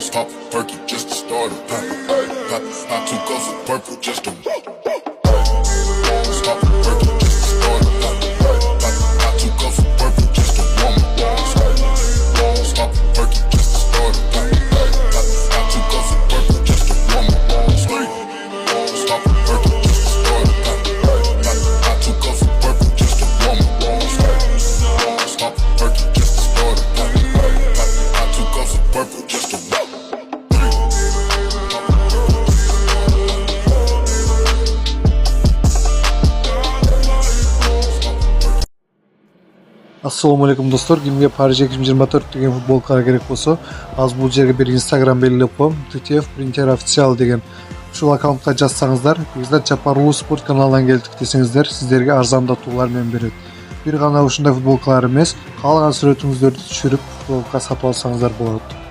Stop perky just to start it. Not two cups of purple just to stop perky just to start it. Not two cups of purple just to warm it. Stop perky just to start it. Not two cups of purple just to warm it. Stop perky just to start it. Not two cups of purple just to warm it. Stop perky just to start it. Not two cups of purple just to warm it. Assalamu alaikum dostlar. Kimge Paris 2024 деген футболкалар керек болсо, азыр бул жерге bir Instagram белгилеп коем. TTF Printer Official деген ушул аккаунтка жазсаңыздар, бизде Чапарулуу спорт каналынан келдик десеңиздер, сиздерге арзандатуулар менен берет. Бир гана ушундай футболкалар эмес, каалаган сүрөтүңүздөрдү түшүрүп футболка сатып алсаңыздар болот.